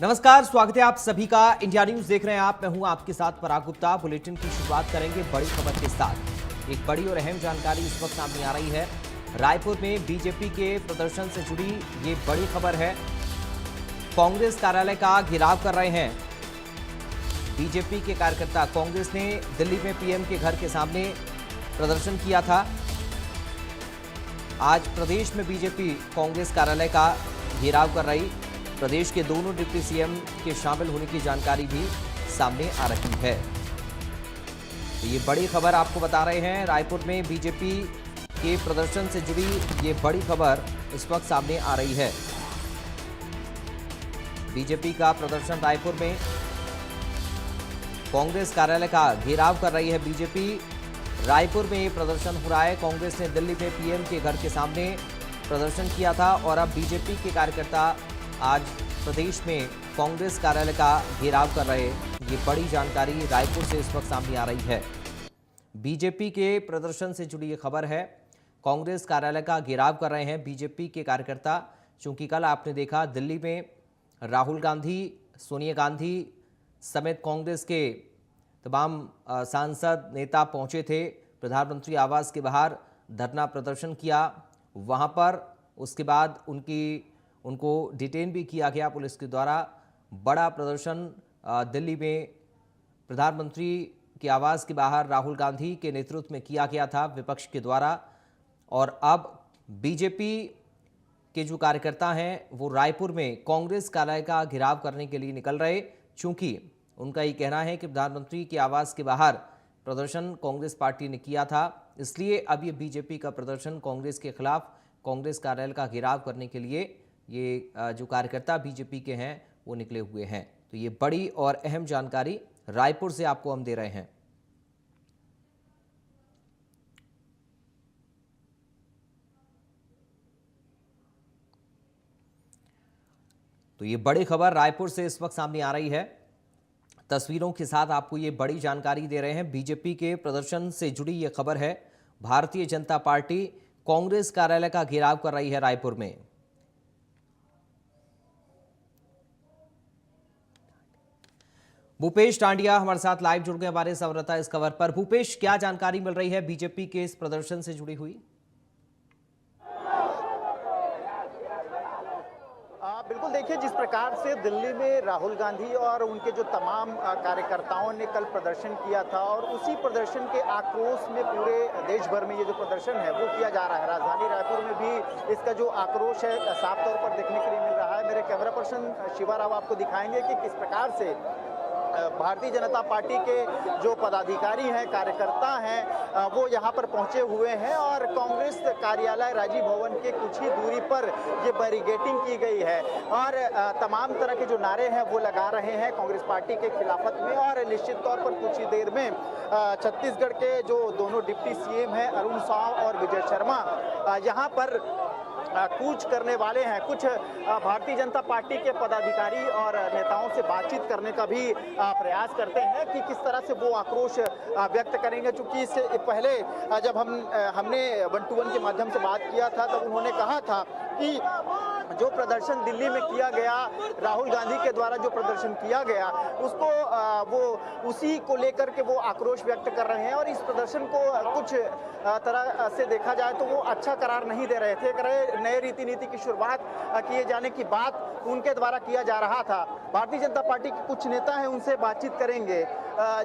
नमस्कार, स्वागत है आप सभी का। इंडिया न्यूज देख रहे हैं आप। मैं हूं आपके साथ पराग गुप्ता। बुलेटिन की शुरुआत करेंगे बड़ी खबर के साथ। एक बड़ी और अहम जानकारी इस वक्त सामने आ रही है। रायपुर में बीजेपी के प्रदर्शन से जुड़ी ये बड़ी खबर है। कांग्रेस कार्यालय का घेराव कर रहे हैं बीजेपी के कार्यकर्ता। कांग्रेस ने दिल्ली में पीएम के घर के सामने प्रदर्शन किया था। आज प्रदेश में बीजेपी कांग्रेस कार्यालय का घेराव कर रही। प्रदेश के दोनों डिप्टी सीएम के शामिल होने की जानकारी भी सामने आ रही है। तो ये बड़ी खबर आपको बता रहे हैं। रायपुर में बीजेपी के प्रदर्शन से जुड़ी ये बड़ी खबर इस वक्त सामने आ रही है। बीजेपी का प्रदर्शन रायपुर में, कांग्रेस कार्यालय का घेराव कर रही है बीजेपी। रायपुर में ये प्रदर्शन हो रहा है। कांग्रेस ने दिल्ली में पीएम के घर के सामने प्रदर्शन किया था और अब बीजेपी के कार्यकर्ता आज प्रदेश में कांग्रेस कार्यालय का घेराव कर रहे। ये बड़ी जानकारी रायपुर से इस वक्त सामने आ रही है। बीजेपी के प्रदर्शन से जुड़ी ये खबर है। कांग्रेस कार्यालय का घेराव कर रहे हैं बीजेपी के कार्यकर्ता। चूंकि कल आपने देखा दिल्ली में राहुल गांधी, सोनिया गांधी समेत कांग्रेस के तमाम सांसद नेता पहुंचे थे। प्रधानमंत्री आवास के बाहर धरना प्रदर्शन किया। वहां पर उसके बाद उनको डिटेन भी किया गया पुलिस के द्वारा। बड़ा प्रदर्शन दिल्ली में प्रधानमंत्री के आवास के बाहर राहुल गांधी के नेतृत्व में किया गया था विपक्ष के द्वारा। और अब बीजेपी के जो कार्यकर्ता हैं वो रायपुर में कांग्रेस कार्यालय का घेराव करने के लिए निकल रहे। चूंकि उनका ये कहना है कि प्रधानमंत्री के आवास के बाहर प्रदर्शन कांग्रेस पार्टी ने किया था, इसलिए अब ये बीजेपी का प्रदर्शन कांग्रेस के खिलाफ कांग्रेस कार्यालय का घेराव करने के लिए ये जो कार्यकर्ता बीजेपी के हैं वो निकले हुए हैं। तो ये बड़ी और अहम जानकारी रायपुर से आपको हम दे रहे हैं। तो ये बड़ी खबर रायपुर से इस वक्त सामने आ रही है। तस्वीरों के साथ आपको ये बड़ी जानकारी दे रहे हैं। बीजेपी के प्रदर्शन से जुड़ी ये खबर है। भारतीय जनता पार्टी कांग्रेस कार्यालय का घेराव कर रही है रायपुर में। भूपेश टांडिया हमारे साथ लाइव जुड़ गए, हमारे संवाददाता इस खबर पर। भूपेश, क्या जानकारी मिल रही है बीजेपी के इस प्रदर्शन से जुड़ी हुई? बिल्कुल, देखिए जिस प्रकार से दिल्ली में राहुल गांधी और उनके जो तमाम कार्यकर्ताओं ने कल प्रदर्शन किया था और उसी प्रदर्शन के आक्रोश में पूरे देश भर में ये जो प्रदर्शन है वो किया जा रहा है। राजधानी रायपुर में भी इसका जो आक्रोश है साफ तौर पर देखने के लिए मिल रहा है। मेरे कैमरा पर्सन शिवा राव आपको दिखाएंगे कि किस प्रकार से भारतीय जनता पार्टी के जो पदाधिकारी हैं, कार्यकर्ता हैं, वो यहाँ पर पहुँचे हुए हैं और कांग्रेस कार्यालय राजीव भवन के कुछ ही दूरी पर ये बैरिकेडिंग की गई है और तमाम तरह के जो नारे हैं वो लगा रहे हैं कांग्रेस पार्टी के खिलाफत में। और निश्चित तौर पर कुछ ही देर में छत्तीसगढ़ के जो दोनों डिप्टी सीएम हैं अरुण साव और विजय शर्मा यहाँ पर कूच करने वाले हैं। कुछ भारतीय जनता पार्टी के पदाधिकारी और नेताओं से बातचीत करने का भी प्रयास करते हैं कि किस तरह से वो आक्रोश व्यक्त करेंगे। चूंकि इससे पहले जब हमने 1 to 1 के माध्यम से बात किया था तब उन्होंने कहा था कि जो प्रदर्शन दिल्ली में किया गया, राहुल गांधी के द्वारा जो प्रदर्शन किया गया, उसको वो उसी को लेकर के वो आक्रोश व्यक्त कर रहे हैं और इस प्रदर्शन को कुछ तरह से देखा जाए तो वो अच्छा करार नहीं दे रहे थे। नए रीति नीति की शुरुआत किए जाने की बात उनके द्वारा किया जा रहा था। भारतीय जनता पार्टी के कुछ नेता हैं, उनसे बातचीत करेंगे।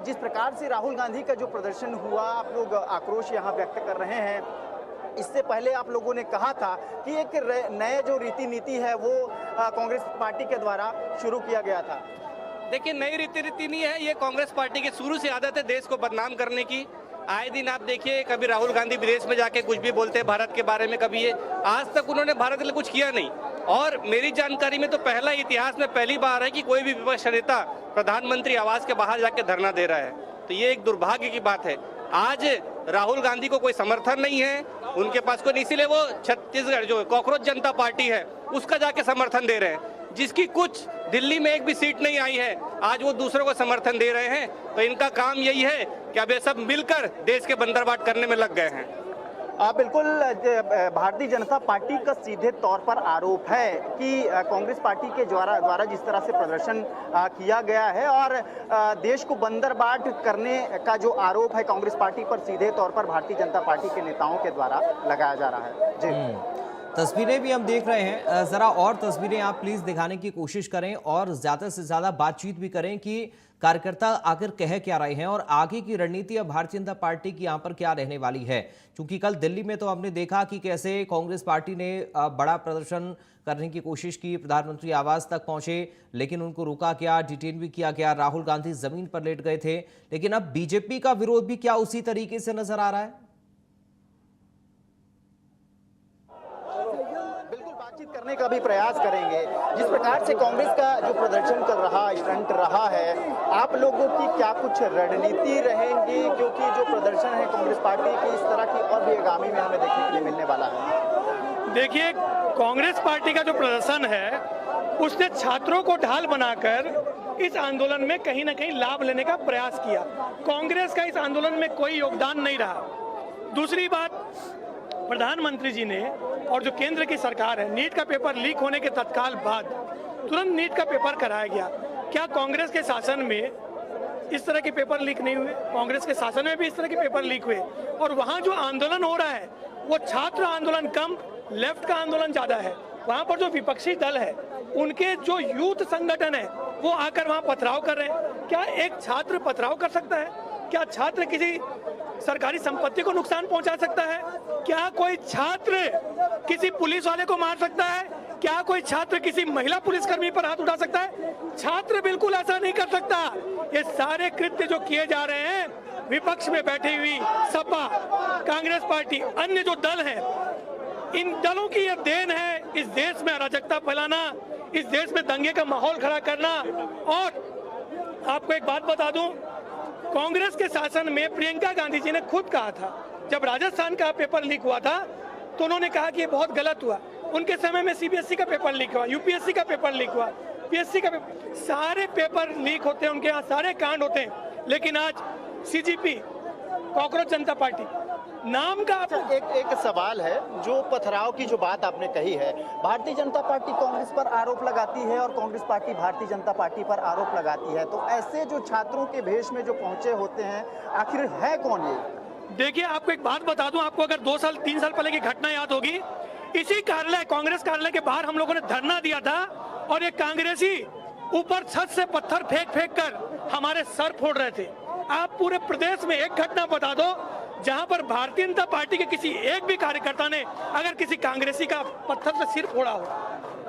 जिस प्रकार से राहुल गांधी का जो प्रदर्शन हुआ, आप लोग आक्रोश यहाँ व्यक्त कर रहे हैं। इससे पहले आप लोगों ने कहा था कि एक नए जो रीति नीति है वो कांग्रेस पार्टी के द्वारा शुरू किया गया था। देखिए, नई रीति नहीं है, ये कांग्रेस पार्टी की शुरू से आदत है देश को बदनाम करने की। आए दिन आप देखिए, कभी राहुल गांधी विदेश में जाके कुछ भी बोलते हैं भारत के बारे में, कभी ये आज तक उन्होंने भारत के लिए कुछ किया नहीं। और मेरी जानकारी में तो पहला इतिहास में पहली बार है कि कोई भी विपक्ष नेता प्रधानमंत्री आवास के बाहर जाके धरना दे रहा है। तो ये एक दुर्भाग्य की बात है। आज राहुल गांधी को कोई समर्थन नहीं है, उनके पास कोई, इसीलिए वो छत्तीसगढ़ जो कॉकरोच जनता पार्टी है उसका जाके समर्थन दे रहे हैं। जिसकी कुछ दिल्ली में एक भी सीट नहीं आई है, आज वो दूसरों को समर्थन दे रहे हैं। तो इनका काम यही है कि अब ये सब मिलकर देश के बंदरबाट करने में लग गए हैं। बिल्कुल भारतीय जनता पार्टी का सीधे तौर पर आरोप है कि कांग्रेस पार्टी के द्वारा जिस तरह से प्रदर्शन किया गया है और देश को बंदरबाट करने का जो आरोप है कांग्रेस पार्टी पर सीधे तौर पर भारतीय जनता पार्टी के नेताओं के द्वारा लगाया जा रहा है। जी तस्वीरें भी हम देख रहे हैं, जरा और तस्वीरें आप प्लीज दिखाने की कोशिश करें और ज्यादा से ज्यादा बातचीत भी करें कि कार्यकर्ता आखिर कह क्या रहे हैं और आगे की रणनीति अब भारतीय जनता पार्टी की यहां पर क्या रहने वाली है। क्योंकि कल दिल्ली में तो हमने देखा कि कैसे कांग्रेस पार्टी ने बड़ा प्रदर्शन करने की कोशिश की, प्रधानमंत्री आवास तक पहुंचे लेकिन उनको रोका गया, डिटेन भी किया गया, राहुल गांधी जमीन पर लेट गए थे। लेकिन अब बीजेपी का विरोध भी क्या उसी तरीके से नजर आ रहा है? करने का भी प्रयास करेंगे। जिस प्रकार से कांग्रेस का जो प्रदर्शन कर रहा स्टंट रहा है, आप लोगों की क्या कुछ रणनीति रहेंगी, क्योंकि जो प्रदर्शन है कांग्रेस पार्टी की इस तरह की और भी आगामी में हमें देखने के लिए मिलने वाला है। देखिए, कांग्रेस पार्टी का जो प्रदर्शन है उसने छात्रों को ढाल बनाकर इस आंदोलन में कहीं ना कहीं लाभ लेने का प्रयास किया। कांग्रेस का इस आंदोलन में कोई योगदान नहीं रहा। दूसरी बात, प्रधानमंत्री जी ने और जो केंद्र की सरकार है, नीट का पेपर लीक होने के तत्काल बाद तुरंत नीट का पेपर कराया गया। क्या कांग्रेस के शासन में इस तरह के पेपर लीक नहीं हुए? कांग्रेस के शासन में भी इस तरह के पेपर लीक हुए। और वहां जो आंदोलन हो रहा है वो छात्र आंदोलन कम, लेफ्ट का आंदोलन ज्यादा है। वहां पर जो विपक्षी दल है, उनके जो यूथ संगठन है, वो आकर वहां पथराव कर रहे हैं। क्या एक छात्र पथराव कर सकता है? क्या छात्र किसी सरकारी संपत्ति को नुकसान पहुंचा सकता है? क्या कोई छात्र किसी पुलिस वाले को मार सकता है? क्या कोई छात्र किसी महिला पुलिसकर्मी पर हाथ उठा सकता है? छात्र बिल्कुल ऐसा नहीं कर सकता। ये सारे कृत्य जो किए जा रहे हैं, विपक्ष में बैठी हुई सपा, कांग्रेस पार्टी, अन्य जो दल हैं, इन दलों की यह देन है इस देश में अराजकता फैलाना, इस देश में दंगे का माहौल खड़ा करना। और आपको एक बात बता दूं, कांग्रेस के शासन में प्रियंका गांधी जी ने खुद कहा था, जब राजस्थान का पेपर लीक हुआ था तो उन्होंने कहा कि ये बहुत गलत हुआ। उनके समय में सीबीएसई का पेपर लीक हुआ, यूपीएससी का पेपर लीक हुआ, पीएससी का पेपर, सारे पेपर लीक होते हैं, उनके यहाँ सारे कांड होते हैं। लेकिन आज सीजीपी, कॉकरोच जनता पार्टी नाम का एक सवाल है, जो पथराव की जो बात आपने कही है, भारतीय जनता पार्टी कांग्रेस पर आरोप लगाती है और कांग्रेस पार्टी भारतीय जनता पार्टी पर आरोप लगाती है, तो ऐसे जो छात्रों के भेष में जो पहुंचे होते हैं, आखिर है कौन ये? देखिए, आपको एक बात बता दूं, आपको अगर 2-3 साल पहले की घटना याद होगी, इसी कार्यालय, कांग्रेस कार्यालय के बाहर हम लोगों ने धरना दिया था और एक कांग्रेसी ऊपर छत से पत्थर फेंक फेंक कर हमारे सर फोड़ रहे थे। आप पूरे प्रदेश में एक घटना बता दो जहां पर भारतीय जनता पार्टी के किसी एक भी कार्यकर्ता ने अगर किसी कांग्रेसी का पत्थर से सिर फोड़ा हो।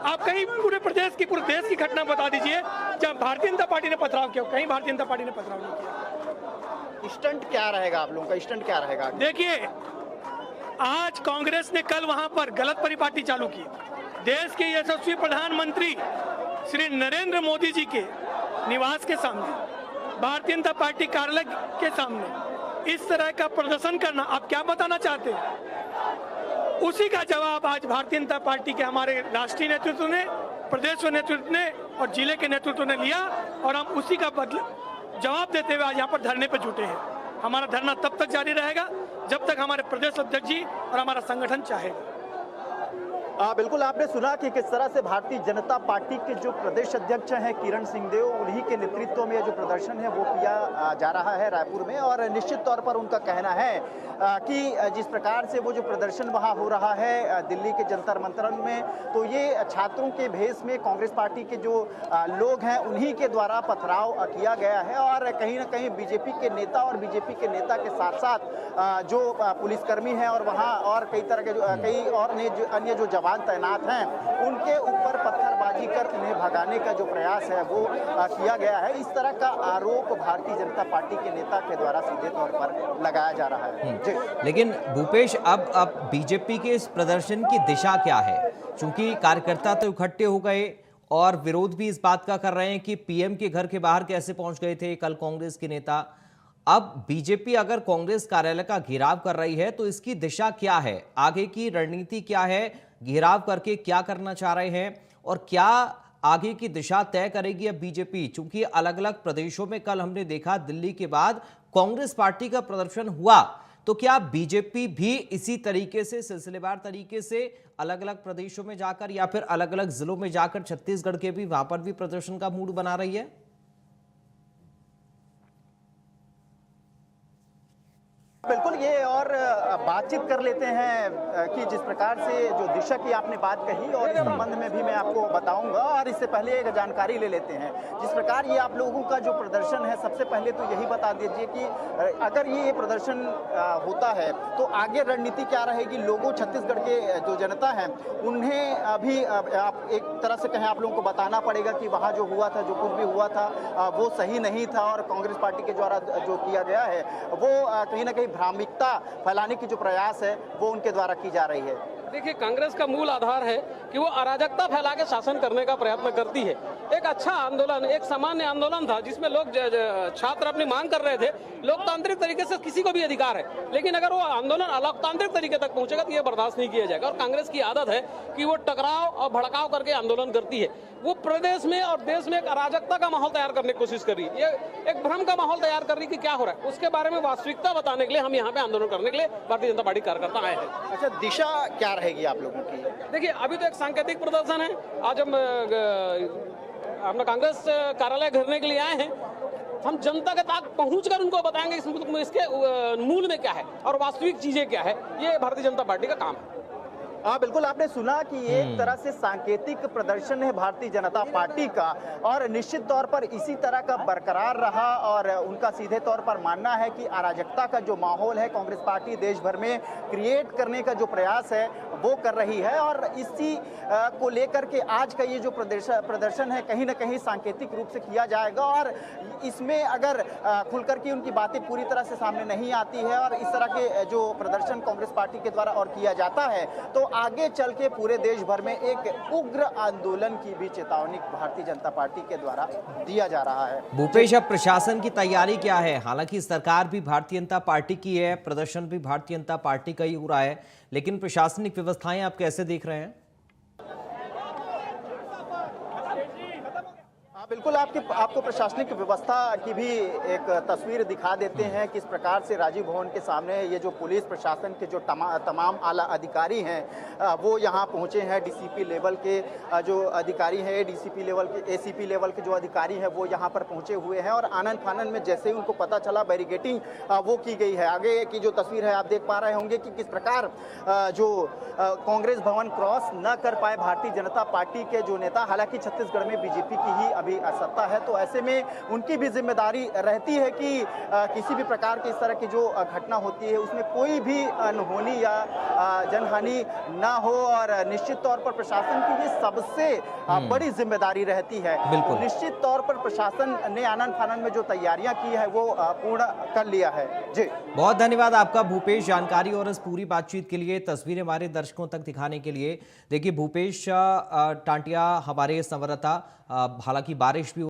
आप कहीं पूरे प्रदेश की, पूरे देश की घटना बता दीजिए जहां भारतीय जनता पार्टी ने पथराव किया। कहीं भारतीय जनता पार्टी ने पथराव नहीं किया। स्टंट क्या रहेगा, आप लोगों का स्टंट क्या रहेगा? देखिए, आज कांग्रेस ने कल वहां पर गलत परिपाटी चालू की। देश के यशस्वी प्रधानमंत्री श्री नरेंद्र मोदी जी के निवास के सामने, भारतीय जनता पार्टी कार्यालय के सामने इस तरह का प्रदर्शन करना, आप क्या बताना चाहते हैं? उसी का जवाब आज भारतीय जनता पार्टी के हमारे राष्ट्रीय नेतृत्व ने, प्रदेश नेतृत्व ने और जिले के नेतृत्व ने लिया और हम उसी का जवाब देते हुए आज यहाँ पर धरने पर जुटे हैं। हमारा धरना तब तक जारी रहेगा जब तक हमारे प्रदेश अध्यक्ष जी और हमारा संगठन चाहेगा। बिल्कुल, आपने सुना कि किस तरह से भारतीय जनता पार्टी के जो प्रदेश अध्यक्ष हैं किरण सिंहदेव, उन्हीं के नेतृत्व में जो प्रदर्शन है वो किया जा रहा है रायपुर में। और निश्चित तौर पर उनका कहना है कि जिस प्रकार से वो जो प्रदर्शन वहाँ हो रहा है दिल्ली के जंतर मंतर में, तो ये छात्रों के भेष में कांग्रेस पार्टी के जो लोग हैं उन्हीं के द्वारा पथराव किया गया है। और कहीं ना कहीं बीजेपी के नेता और बीजेपी के नेता के साथ साथ जो पुलिसकर्मी हैं और वहाँ और कई तरह के कई और अन्य जो जवान तैनात हैं, उनके ऊपर पत्थरबाजी कर उन्हें भगाने का जो प्रयास है वो किया गया है। इस तरह का आरोप भारतीय जनता पार्टी के नेता के द्वारा सीधे तौर पर लगाया जा रहा है। लेकिन भूपेश, अब बीजेपी के इस प्रदर्शन की दिशा क्या है? क्योंकि कार्यकर्ता तो इकट्ठे हो गए और विरोध भी इस बात का कर रहे हैं कि पीएम के घर के बाहर कैसे पहुंच गए थे कल कांग्रेस के नेता। अब बीजेपी अगर कांग्रेस कार्यालय का घेराव कर रही है तो इसकी दिशा क्या है? आगे की रणनीति क्या है? घेराव करके क्या करना चाह रहे हैं और क्या आगे की दिशा तय करेगी अब बीजेपी? चूंकि अलग अलग प्रदेशों में कल हमने देखा दिल्ली के बाद कांग्रेस पार्टी का प्रदर्शन हुआ, तो क्या बीजेपी भी इसी तरीके से सिलसिलेवार तरीके से अलग अलग प्रदेशों में जाकर या फिर अलग अलग जिलों में जाकर छत्तीसगढ़ के भी वहां पर भी प्रदर्शन का मूड बना रही है? बिल्कुल, ये और बातचीत कर लेते हैं कि जिस प्रकार से जो दिशा की आपने बात कही और इस संबंध में भी मैं आपको बताऊंगा, और इससे पहले एक जानकारी ले लेते हैं। जिस प्रकार ये आप लोगों का जो प्रदर्शन है, सबसे पहले तो यही बता दीजिए कि अगर ये प्रदर्शन होता है तो आगे रणनीति क्या रहेगी? लोगों, छत्तीसगढ़ के जो जनता है उन्हें अभी आप एक तरह से कहें, आप लोगों को बताना पड़ेगा कि वहाँ जो हुआ था, जो कुछ भी हुआ था वो सही नहीं था, और कांग्रेस पार्टी के द्वारा जो किया गया है वो कहीं ना कहीं भ्रामिकता फैलाने की जो प्रयास है वो उनके द्वारा की जा रही है। देखिए, कांग्रेस का मूल आधार है कि वो अराजकता फैला के शासन करने का प्रयत्न करती है। एक अच्छा आंदोलन, एक सामान्य आंदोलन था जिसमें लोग छात्र अपनी मांग कर रहे थे। लोकतांत्रिक तरीके से किसी को भी अधिकार है, लेकिन अगर वो आंदोलन अलोकतांत्रिक तरीके तक पहुंचेगा तो ये बर्दाश्त नहीं किया जाएगा। और कांग्रेस की आदत है कि वो टकराव और भड़काव करके आंदोलन करती है। वो प्रदेश में और देश में एक अराजकता का माहौल तैयार करने की कोशिश कर रही है, ये एक भ्रम का माहौल तैयार कर रही है कि क्या हो रहा है। उसके बारे में वास्तविकता बताने के लिए हम यहाँ पे आंदोलन करने के लिए भारतीय जनता पार्टी कार्यकर्ता आए हैं। अच्छा, दिशा क्या रहेगी आप लोगों की? देखिए, अभी तो एक सांकेतिक प्रदर्शन है। आज हम अपना कांग्रेस कार्यालय घेरने के लिए आए हैं। हम जनता के तक पहुंचकर उनको बताएंगे इसके मूल में क्या है और वास्तविक चीजें क्या है। ये भारतीय जनता पार्टी का काम है। हाँ, बिल्कुल, आपने सुना कि एक तरह से सांकेतिक प्रदर्शन है भारतीय जनता पार्टी का, और निश्चित तौर पर इसी तरह का बरकरार रहा। और उनका सीधे तौर पर मानना है कि अराजकता का जो माहौल है कांग्रेस पार्टी देश भर में क्रिएट करने का जो प्रयास है वो कर रही है, और इसी को लेकर के आज का ये जो प्रदर्शन है कहीं ना कहीं सांकेतिक रूप से किया जाएगा। और इसमें अगर खुलकर के उनकी बातें पूरी तरह से सामने नहीं आती है और इस तरह के जो प्रदर्शन कांग्रेस पार्टी के द्वारा और किया जाता है, तो आगे चल के पूरे देश भर में एक उग्र आंदोलन की भी चेतावनी भारतीय जनता पार्टी के द्वारा दिया जा रहा है। भूपेश, अब प्रशासन की तैयारी क्या है? हालांकि सरकार भी भारतीय जनता पार्टी की है, प्रदर्शन भी भारतीय जनता पार्टी का ही हो रहा है, लेकिन प्रशासनिक व्यवस्थाएं आप कैसे देख रहे हैं? बिल्कुल, आपको प्रशासनिक व्यवस्था की भी एक तस्वीर दिखा देते हैं। किस प्रकार से राजीव भवन के सामने ये जो पुलिस प्रशासन के जो तमाम आला अधिकारी हैं वो यहाँ पहुँचे हैं। डीसीपी लेवल के जो अधिकारी हैं, डीसीपी लेवल के, एसीपी लेवल के जो अधिकारी हैं वो यहाँ पर पहुँचे हुए हैं, और आनन फानन में जैसे ही उनको पता चला बैरिकेडिंग वो की गई है। आगे की जो तस्वीर है आप देख पा रहे होंगे कि किस प्रकार जो कांग्रेस भवन क्रॉस न कर पाए भारतीय जनता पार्टी के जो नेता। हालांकि छत्तीसगढ़ में बीजेपी की ही अभी सत्ता है, तो ऐसे में उनकी भी जिम्मेदारी रहती है कि किसी भी प्रकार की इस तरह की जो घटना होती है उसमें कोई भी अनहोनी या जनहानि ना हो, और निश्चित तौर पर प्रशासन की ये सबसे बड़ी जिम्मेदारी रहती है। बिल्कुल, निश्चित तौर पर प्रशासन ने आनन फानन में जो तैयारियां की है वो पूर्ण कर लिया है। जी, बहुत धन्यवाद आपका भूपेश, जानकारी और इस पूरी बातचीत के लिए, तस्वीरें हमारे दर्शकों तक दिखाने के लिए। देखिए, भूपेश टांटिया हमारे संवाददाता, हालांकि बारिश भी